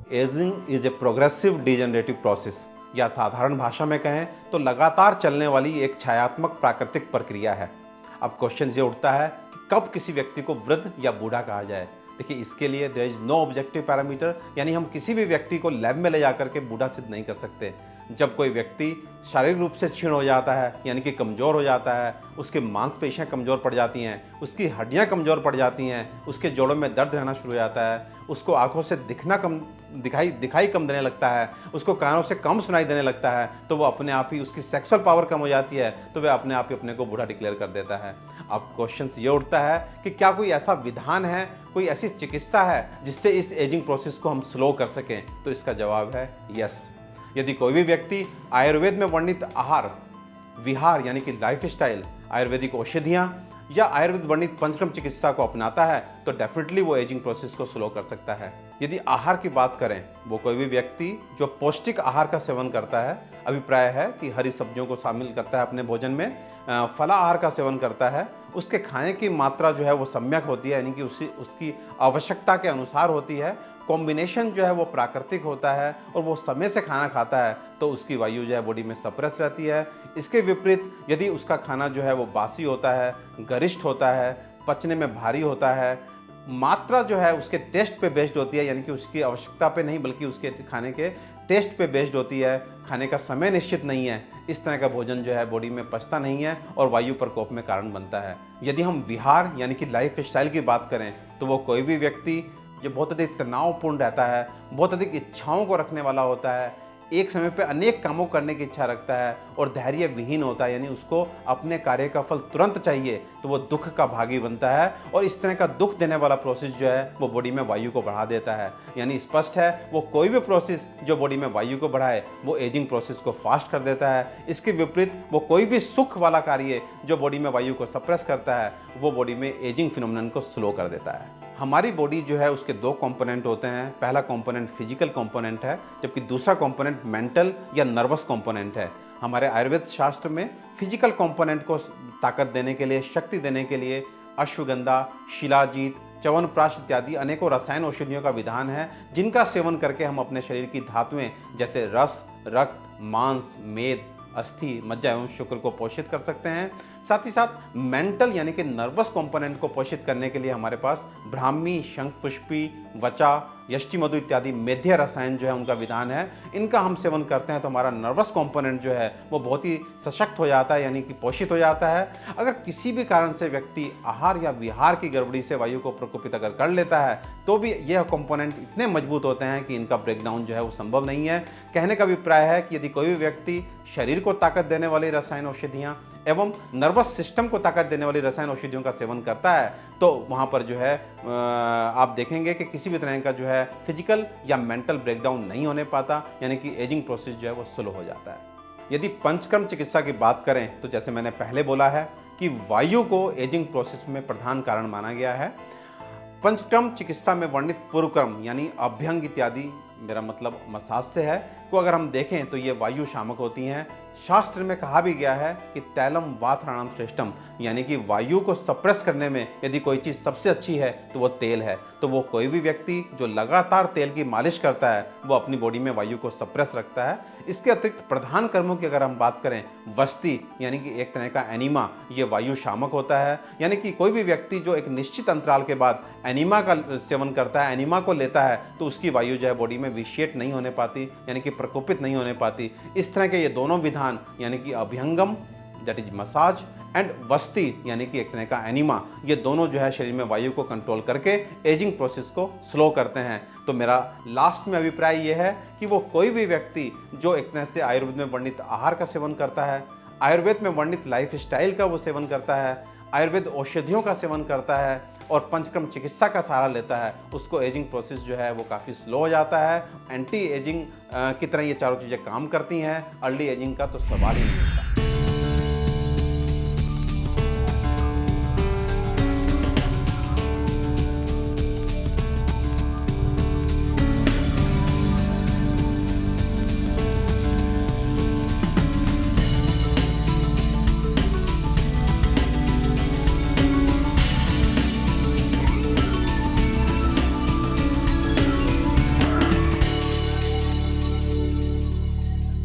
Ageing is a progressive degenerative process, या साधारण भाषा में कहें तो लगातार चलने वाली एक छायात्मक प्राकृतिक प्रक्रिया है। अब क्वेश्चन ये उठता है कि कब किसी व्यक्ति को वृद्ध या बूढ़ा कहा जाए। देखिए, इसके लिए there is no objective parameter, यानी हम किसी भी व्यक्ति को लैब में ले जाकर के बूढ़ा सिद्ध नहीं कर सकते। जब कोई व्यक्ति शारीरिक रूप से क्षीण हो जाता है, यानी कि कमज़ोर हो जाता है, उसकी मांसपेशियां कमज़ोर पड़ जाती हैं, उसकी हड्डियां कमज़ोर पड़ जाती हैं, उसके जोड़ों में दर्द रहना शुरू हो जाता है, उसको आंखों से दिखाई कम देने लगता है, उसको कानों से कम सुनाई देने लगता है, तो वो अपने आप ही, उसकी सेक्सुअल पावर कम हो जाती है, तो वह अपने आप ही अपने को बूढ़ा डिक्लेयर कर देता है। अब क्वेश्चन ये उठता है कि क्या कोई ऐसा विधान है, कोई ऐसी चिकित्सा है जिससे इस एजिंग प्रोसेस को हम स्लो कर सकें? तो इसका जवाब है यस। यदि कोई भी व्यक्ति आयुर्वेद में वर्णित आहार विहार यानी कि लाइफ स्टाइल, आयुर्वेदिक औषधियाँ या आयुर्वेद वर्णित पंचकर्म चिकित्सा को अपनाता है तो डेफिनेटली वो एजिंग प्रोसेस को स्लो कर सकता है। यदि आहार की बात करें, वो कोई भी व्यक्ति जो पौष्टिक आहार का सेवन करता है, अभिप्राय है कि हरी सब्जियों को शामिल करता है अपने भोजन में, फला आहार का सेवन करता है, उसके खाने की मात्रा जो है वो सम्यक होती है, यानी कि उसकी आवश्यकता के अनुसार होती है, कॉम्बिनेशन जो है वो प्राकृतिक होता है और वो समय से खाना खाता है, तो उसकी वायु जो है बॉडी में सप्रेस रहती है। इसके विपरीत यदि उसका खाना जो है वो बासी होता है, गरिष्ठ होता है, पचने में भारी होता है, मात्रा जो है उसके टेस्ट पे बेस्ड होती है, यानी कि उसकी आवश्यकता पे नहीं बल्कि उसके खाने के टेस्ट पे बेस्ड होती है, खाने का समय निश्चित नहीं है, इस तरह का भोजन जो है बॉडी में पचता नहीं है और वायु प्रकोप में कारण बनता है। यदि हम विहार यानी कि लाइफ स्टाइल की बात करें, तो वो कोई भी व्यक्ति जो बहुत अधिक तनावपूर्ण रहता है, बहुत अधिक इच्छाओं को रखने वाला होता है, एक समय पे अनेक कामों करने की इच्छा रखता है और धैर्य विहीन होता है, यानी उसको अपने कार्य का फल तुरंत चाहिए, तो वो दुख का भागी बनता है और इस तरह का दुख देने वाला प्रोसेस जो है वो बॉडी में वायु को बढ़ा देता है। यानी स्पष्ट है, वो कोई भी प्रोसेस जो बॉडी में वायु को बढ़ाए वो एजिंग प्रोसेस को फास्ट कर देता है। इसके विपरीत वो कोई भी सुख वाला कार्य जो बॉडी में वायु को सप्रेस करता है वो बॉडी में एजिंग फिनोमेनन को स्लो कर देता है। हमारी बॉडी जो है उसके दो कंपोनेंट होते हैं। पहला कंपोनेंट फिजिकल कंपोनेंट है, जबकि दूसरा कंपोनेंट मेंटल या नर्वस कंपोनेंट है। हमारे आयुर्वेद शास्त्र में फिजिकल कंपोनेंट को ताकत देने के लिए, शक्ति देने के लिए अश्वगंधा, शिलाजीत, च्यवनप्राश इत्यादि अनेकों रसायन औषधियों का विधान है, जिनका सेवन करके हम अपने शरीर की धातुएं जैसे रस, रक्त, मांस, मेद, अस्थि, मज्जा एवं शुक्र को पोषित कर सकते हैं। साथ ही साथ मेंटल यानी कि नर्वस कंपोनेंट को पोषित करने के लिए हमारे पास ब्राह्मी, शंखपुष्पी, वचा, यष्टि मधु इत्यादि मेध्य रसायन जो है उनका विधान है। इनका हम सेवन करते हैं तो हमारा नर्वस कंपोनेंट जो है वो बहुत ही सशक्त हो जाता है, यानी कि पोषित हो जाता है। अगर किसी भी कारण से व्यक्ति आहार या विहार की गड़बड़ी से वायु को प्रकोपित अगर कर लेता है तो भी यह कंपोनेंट इतने मजबूत होते हैं कि इनका ब्रेकडाउन जो है वो संभव नहीं है। कहने का अभिप्राय है कि यदि कोई भी व्यक्ति शरीर को ताकत देने वाली रसायन औषधियाँ एवं नर्वस सिस्टम को ताकत देने वाली रसायन औषधियों का सेवन करता है तो वहाँ पर जो है आप देखेंगे कि किसी भी तरह का जो है फिजिकल या मेंटल ब्रेकडाउन नहीं होने पाता, यानी कि एजिंग प्रोसेस जो है वो स्लो हो जाता है। यदि पंचकर्म चिकित्सा की बात करें तो जैसे मैंने पहले बोला है कि वायु को एजिंग प्रोसेस में प्रधान कारण माना गया है। पंचकर्म चिकित्सा में वर्णित पूर्वकर्म यानी अभ्यंग इत्यादि, मेरा मतलब मसाज से है, को अगर हम देखें तो ये वायु शामक होती हैं। शास्त्र में कहा भी गया है कि तैलम वातराणाम श्रेष्ठम, यानी कि वायु को सप्रेस करने में यदि कोई चीज़ सबसे अच्छी है तो वो तेल है। तो वो कोई भी व्यक्ति जो लगातार तेल की मालिश करता है वो अपनी बॉडी में वायु को सप्रेस रखता है। इसके अतिरिक्त प्रधान कर्मों की अगर हम बात करें, वस्ती यानी कि एक तरह का एनीमा, ये वायु शामक होता है। यानी कि कोई भी व्यक्ति जो एक निश्चित अंतराल के बाद एनीमा का सेवन करता है, एनीमा को लेता है, तो उसकी वायु जो है बॉडी में विशेट नहीं होने पाती, यानी कि प्रकोपित नहीं होने पाती। इस तरह के ये दोनों विधान यानी कि अभ्यंगम दैट इज मसाज एंड वस्ती यानी कि एक तरह का एनीमा, ये दोनों जो है शरीर में वायु को कंट्रोल करके एजिंग प्रोसेस को स्लो करते हैं। तो मेरा लास्ट में अभिप्राय ये है कि वो कोई भी व्यक्ति जो एक तरह से आयुर्वेद में वर्णित आहार का सेवन करता है, आयुर्वेद में वर्णित लाइफ स्टाइल का वो सेवन करता है, आयुर्वेद औषधियों का सेवन करता है और पंचकर्म चिकित्सा का सहारा लेता है, उसको एजिंग प्रोसेस जो है वो काफ़ी स्लो हो जाता है। एंटी एजिंग की तरह ये चारों चीज़ें काम करती हैं। अर्ली एजिंग का तो सवाल ही नहीं।